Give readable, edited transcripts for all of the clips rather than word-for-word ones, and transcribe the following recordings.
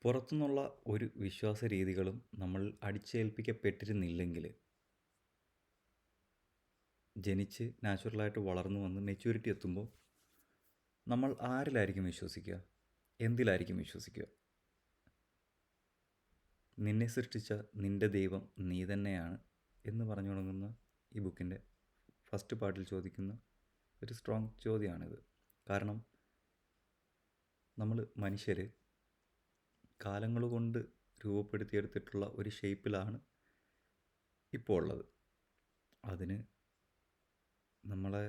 പുറത്തുനിന്നുള്ള ഒരു വിശ്വാസ രീതികളും നമ്മൾ അടിച്ചേൽപ്പിക്കപ്പെട്ടിരുന്നില്ലെങ്കിൽ ജനിച്ച് നാച്ചുറലായിട്ട് വളർന്നു വന്ന് മെച്യൂരിറ്റി എത്തുമ്പോൾ നമ്മൾ ആരിലായിരിക്കും വിശ്വസിക്കുക? എന്തിലായിരിക്കും വിശ്വസിക്കുക? നിന്നെ സൃഷ്ടിച്ച നിൻ്റെ ദൈവം നീ തന്നെയാണ് എന്ന് പറഞ്ഞു തുടങ്ങുന്ന ഈ ബുക്കിൻ്റെ ഫസ്റ്റ് പാർട്ടിൽ ചോദിക്കുന്ന ഒരു സ്ട്രോങ് ചോദ്യമാണിത്. കാരണം നമ്മൾ മനുഷ്യർ കാലങ്ങൾ കൊണ്ട് രൂപപ്പെടുത്തിയെടുത്തിട്ടുള്ള ഒരു ഷേപ്പിലാണ് ഇപ്പോൾ ഉള്ളത്. അതിന് നമ്മളെ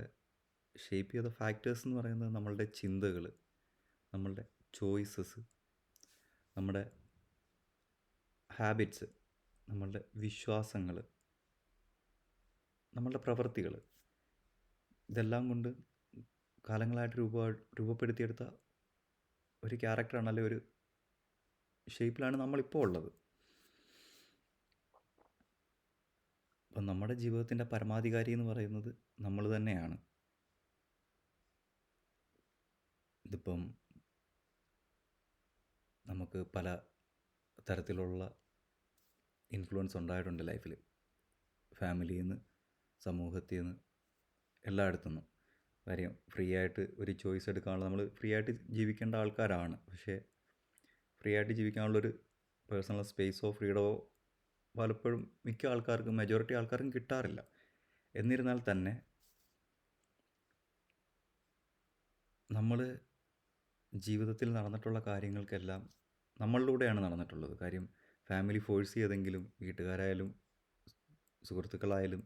ഷേപ്പ് ചെയ്ത ഫാക്ടേഴ്സ് എന്ന് പറയുന്നത് നമ്മളുടെ ചിന്തകൾ, നമ്മളുടെ ചോയ്സസ്, നമ്മുടെ ഹാബിറ്റ്സ്, നമ്മളുടെ വിശ്വാസങ്ങൾ, നമ്മളുടെ പ്രവൃത്തികൾ, ഇതെല്ലാം കൊണ്ട് കാലങ്ങളായിട്ട് രൂപപ്പെടുത്തിയെടുത്ത ഒരു ക്യാരക്ടറാണ്, അല്ലെങ്കിൽ ഒരു ഷേപ്പിലാണ് നമ്മളിപ്പോൾ ഉള്ളത്. അപ്പം നമ്മുടെ ജീവിതത്തിൻ്റെ പരമാധികാരി എന്ന് പറയുന്നത് നമ്മൾ തന്നെയാണ്. ഇതിപ്പം നമുക്ക് പല തരത്തിലുള്ള ഇൻഫ്ലുവൻസ് ഉണ്ടായിട്ടുണ്ട് ലൈഫിൽ. ഫാമിലിയിൽ നിന്ന്, സമൂഹത്തിൽ നിന്ന്, എല്ലായിടത്തു നിന്നും. കാര്യം ഫ്രീ ആയിട്ട് ഒരു ചോയ്സ് എടുക്കാനുള്ള, നമ്മൾ ഫ്രീ ആയിട്ട് ജീവിക്കേണ്ട ആൾക്കാരാണ്. പക്ഷേ ഫ്രീ ആയിട്ട് ജീവിക്കാനുള്ളൊരു പേഴ്സണൽ സ്പേസോ ഫ്രീഡമോ പലപ്പോഴും മിക്ക ആൾക്കാർക്കും, മെജോറിറ്റി ആൾക്കാർക്കും കിട്ടാറില്ല. എന്നിരുന്നാൽ തന്നെ നമ്മൾ ജീവിതത്തിൽ നടന്നിട്ടുള്ള കാര്യങ്ങൾക്കെല്ലാം നമ്മളിലൂടെയാണ് നടന്നിട്ടുള്ളത്. കാര്യം ഫാമിലി ഫോഴ്സ് ചെയ്തെങ്കിലും, വീട്ടുകാരായാലും സുഹൃത്തുക്കളായാലും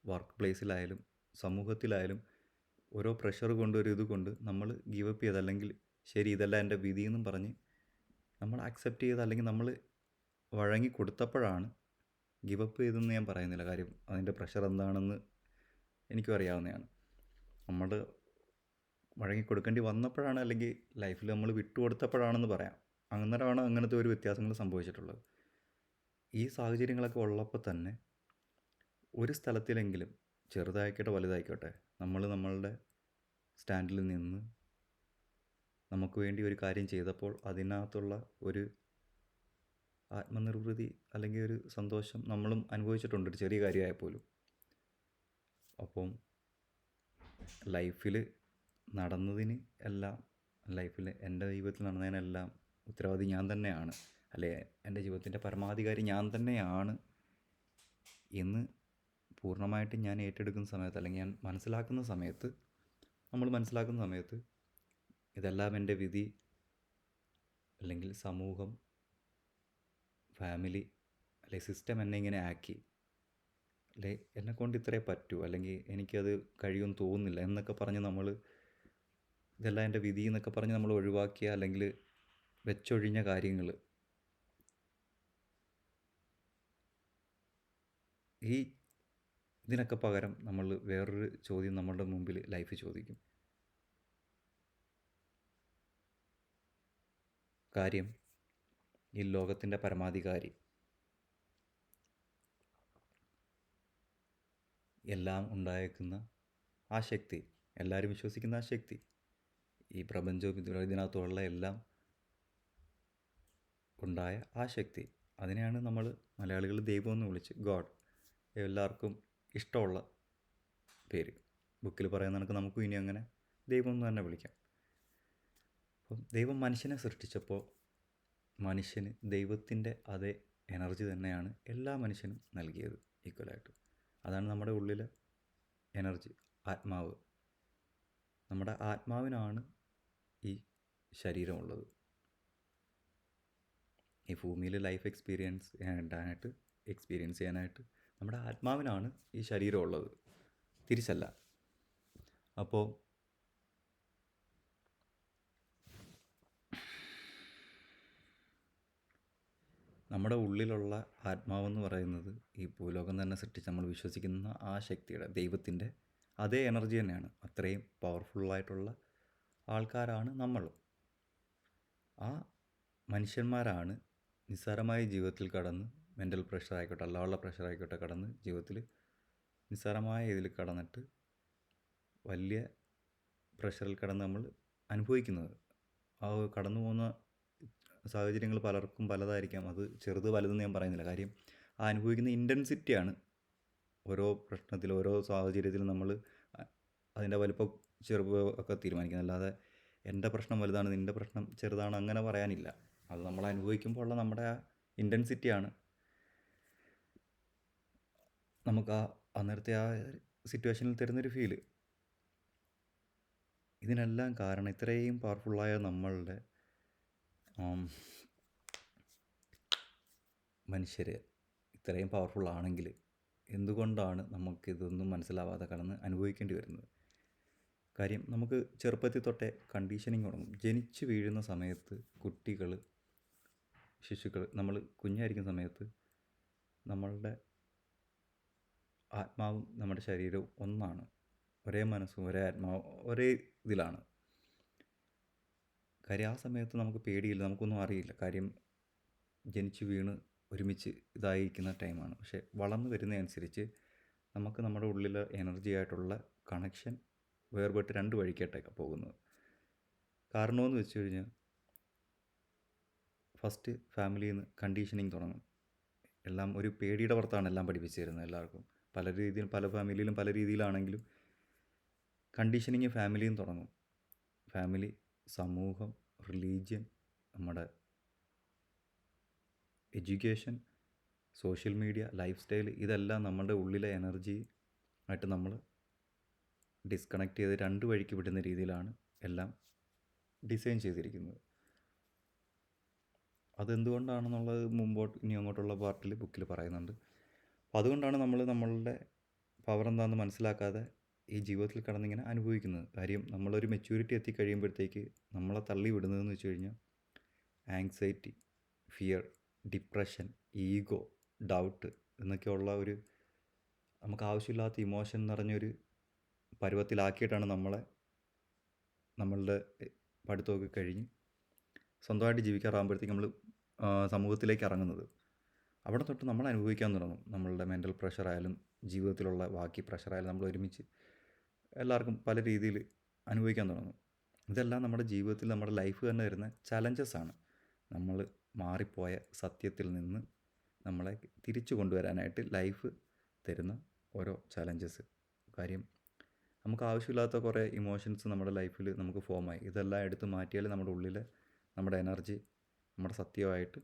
വർക്ക് പ്ലേസിലായാലും സമൂഹത്തിലായാലും ഓരോ പ്രഷർ കൊണ്ട്, ഒരു ഇത് കൊണ്ട് നമ്മൾ ഗീവപ്പ് ചെയ്ത്, അല്ലെങ്കിൽ ശരി ഇതല്ല എൻ്റെ വിധി എന്നും പറഞ്ഞ് നമ്മൾ അക്സെപ്റ്റ് ചെയ്ത്, അല്ലെങ്കിൽ നമ്മൾ വഴങ്ങി കൊടുത്തപ്പോഴാണ്, ഗിവപ്പ് ചെയ്തെന്ന് ഞാൻ പറയുന്നില്ല. കാര്യം അതിൻ്റെ പ്രഷർ എന്താണെന്ന് എനിക്കും അറിയാവുന്നതാണ്. നമ്മൾ വഴങ്ങി കൊടുക്കേണ്ടി വന്നപ്പോഴാണ്, അല്ലെങ്കിൽ ലൈഫിൽ നമ്മൾ വിട്ടുകൊടുത്തപ്പോഴാണെന്ന് പറയാം. അന്നേരമാണ് അങ്ങനത്തെ ഒരു വ്യത്യാസങ്ങൾ സംഭവിച്ചിട്ടുള്ളത്. ഈ സാഹചര്യങ്ങളൊക്കെ ഉള്ളപ്പോൾ തന്നെ ഒരു സ്ഥലത്തിലെങ്കിലും, ചെറുതായിക്കോട്ടെ വലുതായിക്കോട്ടെ, നമ്മൾ നമ്മളുടെ സ്റ്റാൻഡിൽ നിന്ന് നമുക്ക് വേണ്ടി ഒരു കാര്യം ചെയ്തപ്പോൾ അതിനകത്തുള്ള ഒരു ആത്മനിർവൃതി അല്ലെങ്കിൽ ഒരു സന്തോഷം നമ്മളും അനുഭവിച്ചിട്ടുണ്ട്, ഒരു ചെറിയ കാര്യമായപ്പോലും. അപ്പം ലൈഫിൽ നടന്നതിന് എല്ലാം, ലൈഫിൽ എൻ്റെ ജീവിതത്തിൽ നടന്നതിനെല്ലാം ഉത്തരവാദി ഞാൻ തന്നെയാണ്, അല്ലെ എൻ്റെ ജീവിതത്തിൻ്റെ പരമാധികാരി ഞാൻ തന്നെയാണ് എന്ന് പൂർണ്ണമായിട്ട് ഞാൻ ഏറ്റെടുക്കുന്ന സമയത്ത്, അല്ലെങ്കിൽ ഞാൻ മനസ്സിലാക്കുന്ന സമയത്ത്, നമ്മൾ മനസ്സിലാക്കുന്ന സമയത്ത് ഇതെല്ലാം എൻ്റെ വിധി, അല്ലെങ്കിൽ സമൂഹം, ഫാമിലി, അല്ലെങ്കിൽ സിസ്റ്റം എന്നെ ഇങ്ങനെ ആക്കി, അല്ലെ എന്നെക്കൊണ്ട് ഇത്രേ പറ്റൂ, അല്ലെങ്കിൽ എനിക്കത് കഴിയുമെന്ന് തോന്നുന്നില്ല എന്നൊക്കെ പറഞ്ഞ് നമ്മൾ ഇതെല്ലാം എൻ്റെ വിധി എന്നൊക്കെ പറഞ്ഞ് നമ്മൾ ഒഴിവാക്കിയ, അല്ലെങ്കിൽ വെച്ചൊഴിഞ്ഞ കാര്യങ്ങൾ, ഇതിനൊക്കെ പകരം നമ്മൾ വേറൊരു ചോദ്യം നമ്മളുടെ മുമ്പിൽ ലൈഫ് ചോദിക്കും. കാര്യം ഈ ലോകത്തിൻ്റെ പരമാധികാരി, എല്ലാം ഉണ്ടായേക്കുന്ന ആ ശക്തി, എല്ലാവരും വിശ്വസിക്കുന്ന ആ ശക്തി, ഈ പ്രപഞ്ചവും ഇതിനകത്തുള്ള എല്ലാം ഉണ്ടായ ആ ശക്തി, അതിനെയാണ് നമ്മൾ മലയാളികൾ ദൈവമെന്ന് വിളിച്ച്, ഗോഡ്, എല്ലാവർക്കും ഇഷ്ടമുള്ള പേര്. ബുക്കിൽ പറയുന്ന കണക്ക് നമുക്കും ഇനി അങ്ങനെ ദൈവം എന്ന് തന്നെ വിളിക്കാം. അപ്പം ദൈവം മനുഷ്യനെ സൃഷ്ടിച്ചപ്പോൾ മനുഷ്യന് ദൈവത്തിൻ്റെ അതേ എനർജി തന്നെയാണ് എല്ലാ മനുഷ്യനും നൽകിയത് ഈക്വലായിട്ട്. അതാണ് നമ്മുടെ ഉള്ളിലെ എനർജി, ആത്മാവ്. നമ്മുടെ ആത്മാവിനാണ് ഈ ശരീരമുള്ളത്. ഈ ഭൂമിയിൽ ലൈഫ് എക്സ്പീരിയൻസ് ചെയ്യാനായിട്ട് നമ്മുടെ ആത്മാവിനാണ് ഈ ശരീരമുള്ളത്, തിരിച്ചല്ല. അപ്പോൾ നമ്മുടെ ഉള്ളിലുള്ള ആത്മാവെന്ന് പറയുന്നത് ഈ ഭൂലോകം തന്നെ സൃഷ്ടിച്ച് നമ്മൾ വിശ്വസിക്കുന്ന ആ ശക്തിയുടെ, ദൈവത്തിൻ്റെ അതേ എനർജി തന്നെയാണ്. അത്രയും പവർഫുള്ളായിട്ടുള്ള ആൾക്കാരാണ് നമ്മൾ. ആ മനുഷ്യന്മാരാണ് നിസ്സാരമായ ജീവിതത്തിൽ കടന്ന്, മെൻ്റൽ പ്രഷർ ആയിക്കോട്ടെ, അല്ലാനുള്ള പ്രഷർ ആയിക്കോട്ടെ, കടന്ന് ജീവിതത്തിൽ നിസ്സാരമായ ഇതിൽ കടന്നിട്ട് വലിയ പ്രഷറിൽ കടന്ന് നമ്മൾ അനുഭവിക്കുന്നത്. ആ കടന്നു പോകുന്ന സാഹചര്യങ്ങൾ പലർക്കും പലതായിരിക്കാം. അത് ചെറുത് വലുതെന്ന് ഞാൻ പറയുന്നില്ല. കാര്യം ആ അനുഭവിക്കുന്ന ഇൻറ്റൻസിറ്റിയാണ് ഓരോ പ്രശ്നത്തിലും ഓരോ സാഹചര്യത്തിലും നമ്മൾ അതിൻ്റെ വലിപ്പം ചെറുപ്പം ഒക്കെ തീരുമാനിക്കുന്നത്. അല്ലാതെ എൻ്റെ പ്രശ്നം വലുതാണ് നിൻ്റെ പ്രശ്നം ചെറുതാണ് അങ്ങനെ പറയാനില്ല. അത് നമ്മൾ അനുഭവിക്കുമ്പോൾ ഉള്ള നമ്മുടെ ആ ഇൻറ്റൻസിറ്റിയാണ് നമുക്ക് അന്നേരത്തെ ആ സിറ്റുവേഷനിൽ തരുന്നൊരു ഫീല്. ഇതിനെല്ലാം കാരണം ഇത്രയും പവർഫുള്ളായ നമ്മളുടെ മനുഷ്യർ ഇത്രയും പവർഫുള്ളാണെങ്കിൽ എന്തുകൊണ്ടാണ് നമുക്കിതൊന്നും മനസ്സിലാവാതെ കടന്ന് അനുഭവിക്കേണ്ടി വരുന്നത്? കാര്യം നമുക്ക് ചെറുപ്പത്തിൽ തൊട്ടേ കണ്ടീഷനിങ് തുടങ്ങും. ജനിച്ച് വീഴുന്ന സമയത്ത് കുട്ടികൾ, ശിശുക്കൾ, നമ്മൾ കുഞ്ഞായിരിക്കുന്ന സമയത്ത് നമ്മളുടെ ആത്മാവും നമ്മുടെ ശരീരവും ഒന്നാണ്. ഒരേ മനസ്സും ഒരേ ആത്മാവും ഒരേ ഇതിലാണ്. കാര്യം ആ സമയത്ത് നമുക്ക് പേടിയില്ല, നമുക്കൊന്നും അറിയില്ല. കാര്യം ജനിച്ച് വീണ് ഒരുമിച്ച് ഇതായിരിക്കുന്ന ടൈമാണ്. പക്ഷേ വളർന്നു വരുന്നതനുസരിച്ച് നമുക്ക് നമ്മുടെ ഉള്ളിൽ എനർജി ആയിട്ടുള്ള കണക്ഷൻ വേർപെട്ട് രണ്ട് വഴിക്കായിട്ടൊക്കെ പോകുന്നത്. കാരണമെന്ന് വെച്ച് കഴിഞ്ഞാൽ ഫസ്റ്റ് ഫാമിലിയിൽ നിന്ന് കണ്ടീഷനിങ് തുടങ്ങും. എല്ലാം ഒരു പേടിയുടെ പുറത്താണ് എല്ലാം പഠിപ്പിച്ചു തരുന്നത് എല്ലാവർക്കും. പല രീതിയിൽ പല ഫാമിലിയിലും പല രീതിയിലാണെങ്കിലും കണ്ടീഷനിങ് ഫാമിലിയിൽ നിന്ന് തുടങ്ങും. ഫാമിലി, സമൂഹം, റിലീജിയൻ, നമ്മുടെ education, social media, life style, ഇതെല്ലാം നമ്മുടെ ഉള്ളിലെ എനർജി ആയിട്ട് നമ്മൾ ഡിസ്കണക്ട് ചെയ്ത് രണ്ട് വഴിക്ക് വിടുന്ന രീതിയിലാണ് എല്ലാം ഡിസൈൻ ചെയ്തിരിക്കുന്നത്. അതെന്തുകൊണ്ടാണെന്നുള്ളത് മുമ്പോട്ട് ഇനി അങ്ങോട്ടുള്ള പാർട്ടിൽ ബുക്കിൽ പറയുന്നുണ്ട്. അപ്പോൾ അതുകൊണ്ടാണ് നമ്മൾ നമ്മളുടെ പവർ എന്താണെന്ന് മനസ്സിലാക്കാതെ ഈ ജീവിതത്തിൽ കിടന്നിങ്ങനെ അനുഭവിക്കുന്നത്. കാര്യം നമ്മളൊരു മെച്യൂരിറ്റി എത്തിക്കഴിയുമ്പോഴത്തേക്ക് നമ്മളെ തള്ളി വിടുന്നതെന്ന് വെച്ച് കഴിഞ്ഞാൽ anxiety, fear, depression, ego, doubt എന്നൊക്കെയുള്ള ഒരു നമുക്ക് ആവശ്യമില്ലാത്ത ഇമോഷൻ നിറഞ്ഞൊരു പരുവത്തിലാക്കിയിട്ടാണ് നമ്മളുടെ പഠിത്തമൊക്കെ കഴിഞ്ഞ് സ്വന്തമായിട്ട് ജീവിക്കാറാകുമ്പോഴത്തേക്ക് നമ്മൾ സമൂഹത്തിലേക്ക് ഇറങ്ങുന്നത്. അവിടെ തൊട്ട് നമ്മൾ അനുഭവിക്കാൻ തുടങ്ങും. നമ്മളുടെ മെൻ്റൽ പ്രഷറായാലും ജീവിതത്തിലുള്ള ബാക്കി പ്രഷറായാലും നമ്മൾ ഒരുമിച്ച് എല്ലാവർക്കും പല രീതിയിൽ അനുഭവിക്കാൻ തുടങ്ങും. ഇതെല്ലാം നമ്മുടെ ജീവിതത്തിൽ നമ്മുടെ ലൈഫ് തന്നെ വരുന്ന ചലഞ്ചസാണ്. നമ്മൾ മാറിപ്പോയ സത്യത്തിൽ നിന്ന് നമ്മളെ തിരിച്ചു കൊണ്ടുവരാനായിട്ട് ലൈഫ് തരുന്ന ഓരോ ചലഞ്ചസ്. കാര്യം നമുക്ക് ആവശ്യമില്ലാത്ത കുറേ ഇമോഷൻസ് നമ്മുടെ ലൈഫിൽ നമുക്ക് ഫോമായി. ഇതെല്ലാം എടുത്ത് മാറ്റിയാൽ നമ്മുടെ ഉള്ളിൽ നമ്മുടെ എനർജി നമ്മുടെ സത്യമായിട്ട്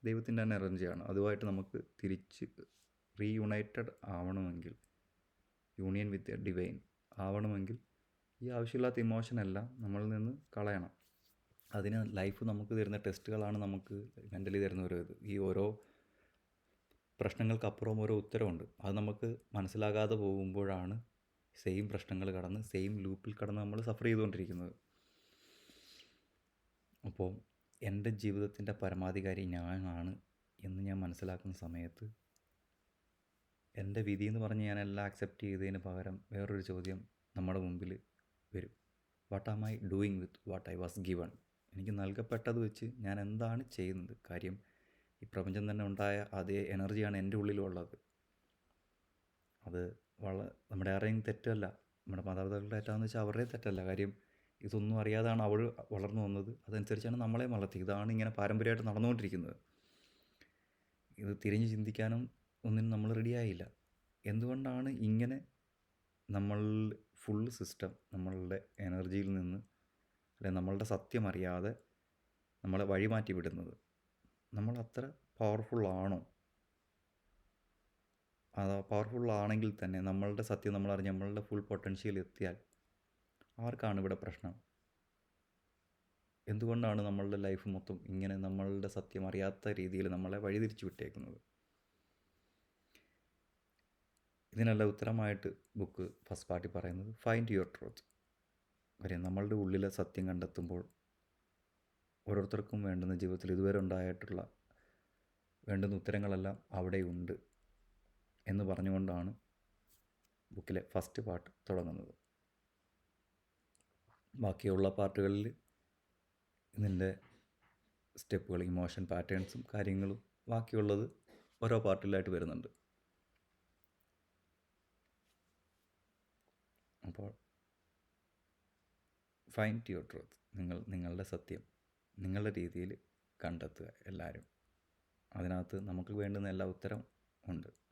ദൈവത്തിൻ്റെ തന്നെ എനർജിയാണ്. അതുമായിട്ട് നമുക്ക് തിരിച്ച് റീയുണൈറ്റഡ് ആവണമെങ്കിൽ, യൂണിയൻ വിത്ത് ഡിവൈൻ ആവണമെങ്കിൽ ഈ ആവശ്യമില്ലാത്ത ഇമോഷനെല്ലാം നമ്മളിൽ നിന്ന് കളയണം. അതിന് ലൈഫ് നമുക്ക് തരുന്ന ടെസ്റ്റുകളാണ് നമുക്ക് മെൻ്റലി തരുന്ന ഓരോ ഇത്. ഈ ഓരോ പ്രശ്നങ്ങൾക്കപ്പുറം ഓരോ ഉത്തരവുണ്ട്. അത് നമുക്ക് മനസ്സിലാകാതെ പോകുമ്പോഴാണ് സെയിം പ്രശ്നങ്ങൾ കടന്ന് സെയിം ലൂപ്പിൽ കടന്ന് നമ്മൾ സഫർ ചെയ്തുകൊണ്ടിരിക്കുന്നത്. അപ്പോൾ എൻ്റെ ജീവിതത്തിൻ്റെ പരമാധികാരി ഞാനാണ് എന്ന് ഞാൻ മനസ്സിലാക്കുന്ന സമയത്ത് എൻ്റെ വിധി എന്ന് പറഞ്ഞ് ഞാനെല്ലാം അക്സെപ്റ്റ് ചെയ്തതിന് പകരം വേറൊരു ചോദ്യം നമ്മുടെ മുമ്പിൽ വരും. What am I doing with what I was given? എനിക്ക് നൽകപ്പെട്ടത് വെച്ച് ഞാൻ എന്താണ് ചെയ്യുന്നത്? കാര്യം ഈ പ്രപഞ്ചം തന്നെ ഉണ്ടായ അതേ എനർജിയാണ് എൻ്റെ ഉള്ളിലുള്ളത്. അത് നമ്മുടെ ആരെയും തെറ്റല്ല, നമ്മുടെ മാതാപിതാക്കളുടെ തെറ്റാന്ന് വെച്ചാൽ അവരുടെയും തെറ്റല്ല. കാര്യം ഇതൊന്നും അറിയാതാണ് അവൾ വളർന്നു വന്നത്. അതനുസരിച്ചാണ് നമ്മളെ വളർത്തി. ഇതാണ് ഇങ്ങനെ പാരമ്പര്യമായിട്ട് നടന്നുകൊണ്ടിരിക്കുന്നത്. ഇത് തിരിഞ്ഞ് ചിന്തിക്കാനും ഒന്നിനും നമ്മൾ റെഡിയായില്ല. എന്തുകൊണ്ടാണ് ഇങ്ങനെ നമ്മൾ ഫുൾ സിസ്റ്റം നമ്മളുടെ എനർജിയിൽ നിന്ന് അല്ലെങ്കിൽ നമ്മളുടെ സത്യം അറിയാതെ നമ്മളെ വഴിമാറ്റി വിടുന്നത്? നമ്മൾ അത്ര പവർഫുള്ളാണോ? അത് പവർഫുള്ളാണെങ്കിൽ തന്നെ നമ്മളുടെ സത്യം നമ്മളറിഞ്ഞ് നമ്മളുടെ ഫുൾ പൊട്ടൻഷ്യൽ എത്തിയാൽ ആർക്കാണ് ഇവിടെ പ്രശ്നം? എന്തുകൊണ്ടാണ് നമ്മളുടെ ലൈഫ് മൊത്തം ഇങ്ങനെ നമ്മളുടെ സത്യം അറിയാത്ത രീതിയിൽ നമ്മളെ വഴിതിരിച്ചു വിട്ടേക്കുന്നത്? ഇതിനെല്ലാം ഉത്തരമായിട്ട് ബുക്ക് ഫസ്റ്റ് പാർട്ടി പറയുന്നത് ഫൈൻഡ് യുവർ ട്രൂത്ത്. കാര്യം നമ്മളുടെ ഉള്ളിലെ സത്യം കണ്ടെത്തുമ്പോൾ ഓരോരുത്തർക്കും വേണ്ടുന്ന ജീവിതത്തിൽ ഇതുവരെ ഉണ്ടായിട്ടുള്ള വേണ്ടുന്ന ഉത്തരങ്ങളെല്ലാം അവിടെയുണ്ട് എന്ന് പറഞ്ഞുകൊണ്ടാണ് ബുക്കിലെ ഫസ്റ്റ് പാർട്ട് തുടങ്ങുന്നത്. ബാക്കിയുള്ള പാർട്ടുകളിൽ ഇതിൻ്റെ സ്റ്റെപ്പുകൾ, ഇമോഷൻ പാറ്റേൺസും കാര്യങ്ങളും ബാക്കിയുള്ളത് ഓരോ പാർട്ടിലായിട്ട് വരുന്നുണ്ട്. അപ്പോൾ ഫൈൻഡ് യുവർ ട്രൂത്ത്, നിങ്ങളുടെ സത്യം നിങ്ങളുടെ രീതിയിൽ കണ്ടെത്തുക എല്ലാവരും. അതിനകത്ത് നമുക്ക് വേണ്ടുന്ന എല്ലാ ഉത്തരം ഉണ്ട്.